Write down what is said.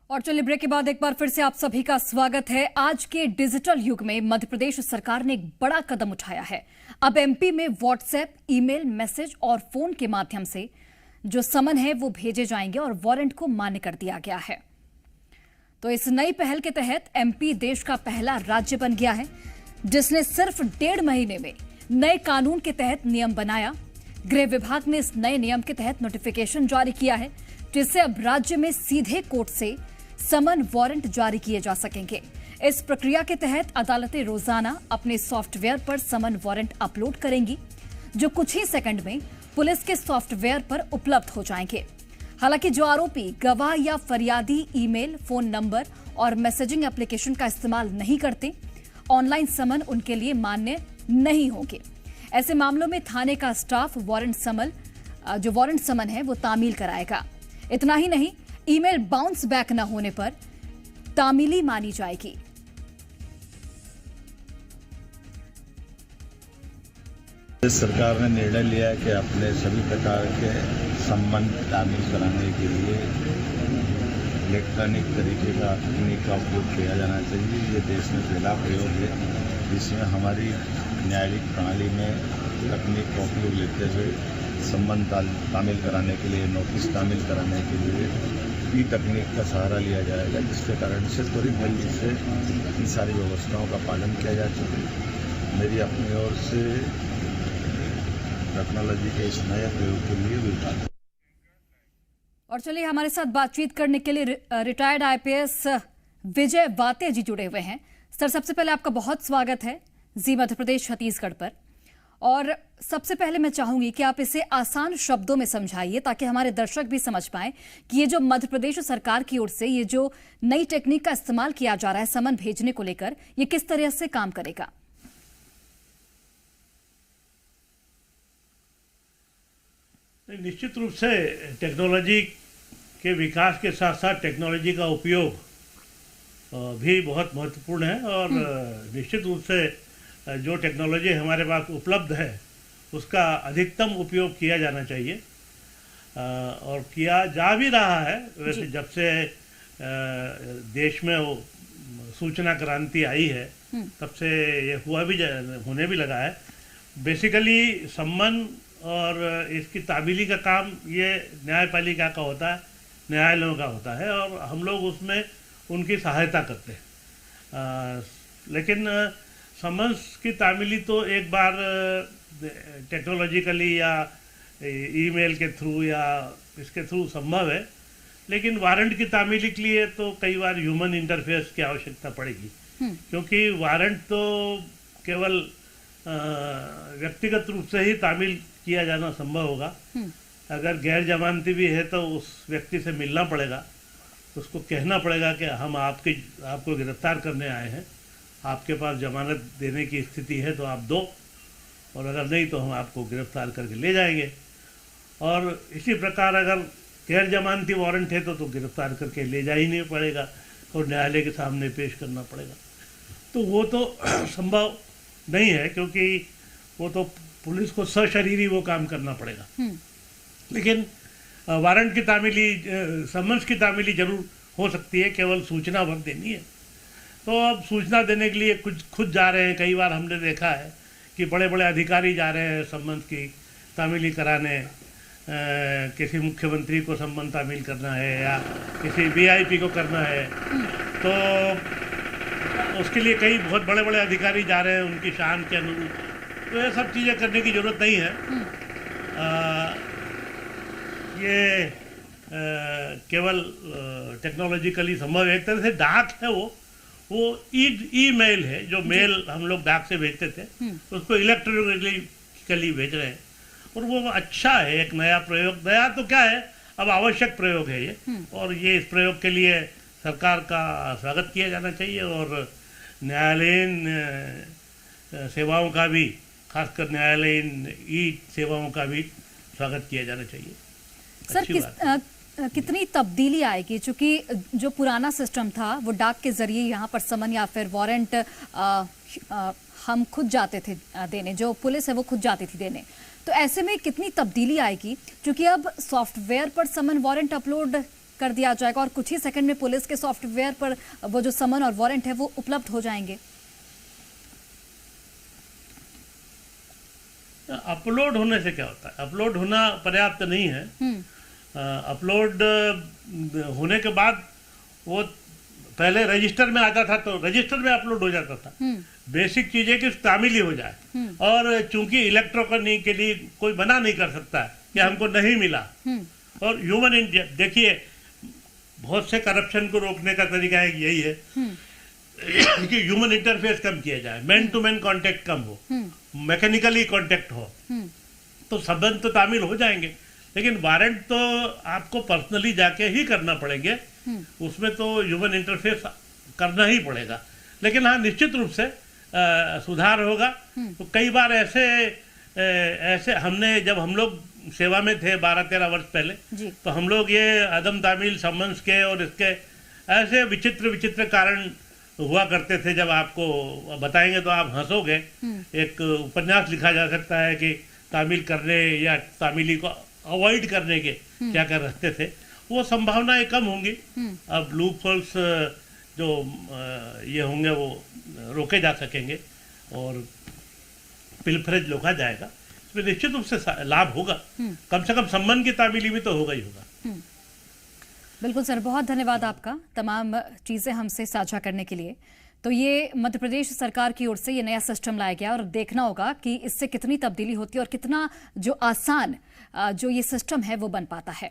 और चलिए ब्रेक के बाद एक बार फिर से आप सभी का स्वागत है। आज के डिजिटल युग में मध्य प्रदेश सरकार ने एक बड़ा कदम उठाया है। अब एमपी में व्हाट्सएप, ईमेल, मैसेज और फोन के माध्यम से जो समन है वो भेजे जाएंगे और वारंट को मान्य कर दिया गया है। तो इस नई पहल के तहत एमपी देश का पहला राज्य बन गया है जिसने सिर्फ 1.5 महीने में नए कानून के तहत नियम बनाया। गृह विभाग ने इस नए नियम के तहत नोटिफिकेशन जारी किया है जिससे अब राज्य में सीधे कोर्ट से समन वारंट जारी किए जा सकेंगे। इस प्रक्रिया के तहत अदालतें रोजाना अपने सॉफ्टवेयर पर समन वारंट अपलोड करेंगी जो कुछ ही सेकंड में पुलिस के सॉफ्टवेयर पर उपलब्ध हो जाएंगे। हालांकि जो आरोपी गवाह या फरियादी ईमेल, फोन नंबर और मैसेजिंग एप्लीकेशन का इस्तेमाल नहीं करते, ऑनलाइन समन उनके लिए मान्य नहीं होंगे। ऐसे मामलों में थाने का स्टाफ वारंट समन है वो तामील कराएगा। इतना ही नहीं, ईमेल बाउंस बैक न होने पर तामीली मानी जाएगी। सरकार ने निर्णय लिया है कि अपने सभी प्रकार के संबंध तामील कराने के लिए इलेक्ट्रॉनिक तरीके का तकनीक का उपयोग किया जाना चाहिए। ये देश में पहला प्रयोग है जिसमें हमारी न्यायिक प्रणाली में तकनीक का उपयोग लेते हुए संबंध तामील कराने के लिए, नोटिस तामील कराने के लिए ई तकनीक का सहारा लिया जाएगा, जिसके कारण से त्वरित गति से इन सारी व्यवस्थाओं का पालन किया जा सके। मेरी अपनी ओर से टेक्नोलॉजी के इस नए प्रयोग के लिए विभाग। और चलिए हमारे साथ बातचीत करने के लिए रिटायर्ड आईपीएस विजय वाते जी जुड़े हुए हैं। सर, सबसे पहले आपका बहुत स्वागत है जी मध्य प्रदेश छत्तीसगढ़ पर। और सबसे पहले मैं चाहूंगी कि आप इसे आसान शब्दों में समझाइए ताकि हमारे दर्शक भी समझ पाएं कि ये जो मध्य प्रदेश सरकार की ओर से ये जो नई टेक्निक का इस्तेमाल किया जा रहा है समन भेजने को लेकर, ये किस तरह से काम करेगा। निश्चित रूप से टेक्नोलॉजी के विकास के साथ साथ टेक्नोलॉजी का उपयोग भी बहुत महत्वपूर्ण है और निश्चित रूप से जो टेक्नोलॉजी हमारे पास उपलब्ध है उसका अधिकतम उपयोग किया जाना चाहिए और किया जा भी रहा है। वैसे जब से देश में वो सूचना क्रांति आई है तब से ये होने भी लगा है। बेसिकली सम्मन और इसकी तामीली का काम ये न्यायपालिका का होता है, न्यायालयों का होता है और हम लोग उसमें उनकी सहायता करते हैं। लेकिन समन्स की तामीली तो एक बार टेक्नोलॉजिकली या ईमेल के थ्रू या इसके थ्रू संभव है, लेकिन वारंट की तामीली के लिए तो कई बार ह्यूमन इंटरफेस की आवश्यकता पड़ेगी क्योंकि वारंट तो केवल व्यक्तिगत रूप से ही तामील किया जाना संभव होगा। अगर गैर जमानती भी है तो उस व्यक्ति से मिलना पड़ेगा, उसको कहना पड़ेगा कि हम आपको गिरफ्तार करने आए हैं, आपके पास जमानत देने की स्थिति है तो आप दो, और अगर नहीं तो हम आपको गिरफ्तार करके ले जाएंगे। और इसी प्रकार अगर गैर जमानती वारंट है तो गिरफ्तार करके ले जा ही नहीं पड़ेगा और न्यायालय के सामने पेश करना पड़ेगा। तो वो तो संभव नहीं है क्योंकि वो तो पुलिस को सशरीरी वो काम करना पड़ेगा। लेकिन वारंट की तामीली, समन्स की तामीली जरूर हो सकती है, केवल सूचना भर देनी है। तो अब सूचना देने के लिए कुछ खुद जा रहे हैं। कई बार हमने देखा है कि बड़े बड़े अधिकारी जा रहे हैं सम्मन की तामीली कराने, किसी मुख्यमंत्री को सम्मन तामील करना है या किसी वीआईपी को करना है, तो उसके लिए कई बहुत बड़े बड़े अधिकारी जा रहे हैं उनकी शान के अनुरूप। तो ये सब चीज़ें करने की ज़रूरत नहीं है। ये केवल टेक्नोलॉजिकली संभव है। एक तरह से डाक है वो ईमेल है, जो मेल हम लोग डाक से भेजते थे उसको इलेक्ट्रॉनिकली भेज रहे हैं और वो अच्छा है। एक नया प्रयोग, नया तो क्या है, अब आवश्यक प्रयोग है ये, और ये इस प्रयोग के लिए सरकार का स्वागत किया जाना चाहिए और न्यायालयीन सेवाओं का भी, खासकर न्यायालयीन ई सेवाओं का भी स्वागत किया जाना चाहिए। सर, कितनी तब्दीली आएगी, क्योंकि जो पुराना सिस्टम था वो डाक के जरिए यहाँ पर समन या फिर वारंट हम खुद जाते थे देने, जो पुलिस है वो खुद जाती थी देने, तो ऐसे में कितनी तब्दीली आएगी, क्योंकि अब सॉफ्टवेयर पर समन वारंट अपलोड कर दिया जाएगा और कुछ ही सेकंड में पुलिस के सॉफ्टवेयर पर वो जो समन और वारंट है वो उपलब्ध हो जाएंगे। अपलोड होने से क्या होता है, अपलोड होना पर्याप्त नहीं है। अपलोड होने के बाद वो पहले रजिस्टर में आता था, तो रजिस्टर में अपलोड हो जाता था। बेसिक चीजें कि तामील ही हो जाए। और चूंकि इलेक्ट्रॉनिक के लिए कोई मना नहीं कर सकता है कि हमको नहीं मिला। और ह्यूमन देखिए, बहुत से करप्शन को रोकने का तरीका यही है कि ह्यूमन इंटरफेस कम किया जाए, मैन टू मैन कांटेक्ट कम हो, मैकेनिकली कांटेक्ट हो, तो संबंध तो तामील हो जाएंगे। लेकिन वारंट तो आपको पर्सनली जाके ही करना पड़ेंगे, उसमें तो ह्यूमन इंटरफेस करना ही पड़ेगा। लेकिन हाँ, निश्चित रूप से सुधार होगा। तो कई बार ऐसे हमने, जब हम लोग सेवा में थे 12-13 वर्ष पहले, तो हम लोग ये अदम तामील सम्मन्स के और इसके ऐसे विचित्र कारण हुआ करते थे। जब आपको बताएंगे तो आप हंसोगे। एक उपन्यास लिखा जा सकता है कि तामील करने या तामीली को अवॉइड करने के क्या कर रहते थे। वो संभावनाएं कम होंगी। अब लूप होल्स जो ये होंगे वो रोके जा सकेंगे और पिलफरेज रोका जाएगा। इसमें निश्चित रूप से लाभ होगा। कम से कम सम्मान की तामीली भी तो होगा ही होगा। बिल्कुल सर, बहुत धन्यवाद आपका तमाम चीजें हमसे साझा करने के लिए। तो ये मध्य प्रदेश सरकार की ओर से ये नया सिस्टम लाया गया और देखना होगा कि इससे कितनी तब्दीली होती है और कितना जो आसान जो ये सिस्टम है वो बन पाता है।